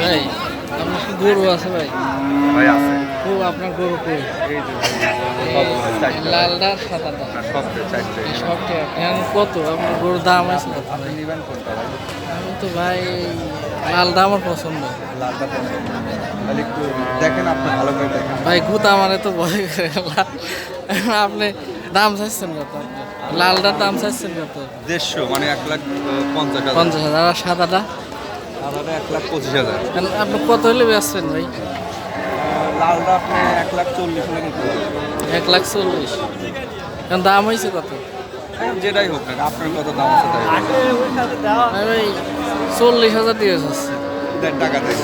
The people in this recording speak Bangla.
ভাই আপনার কি গরু আছে ভাই? ভাই আছে। খুব আপনার গরু কই? লালটা সাদাটা সবটা এখন কত আপনার গরুর দাম আছে কত? আপনি নেবেন কোনটা ভাই? আমি তো ভাই লালটা আমার পছন্দ। লালটা পছন্দ, তাহলে একটু দেখেন, আপনি ভালো করে দেখেন ভাই গুতা আমার তো ভয় করে আপনি দাম চাইছেন কত? লালটার দাম চাইছেন কত? 150, মানে 1,50,000। 50,000। আর সাদাটা? সাদাটা 1,25,000। আপনি কত হলে বেচছেন ভাই? লালটা আপনি 1,40,000 হলে নিতে পারবেন। 1,40,000। এখন দাম হয়েছে কত? যেটাই হোক না, আপনার কত দাম আছে তাই ভাই 40,000 দিয়ে যাচ্ছে। দেন টাকা দেন।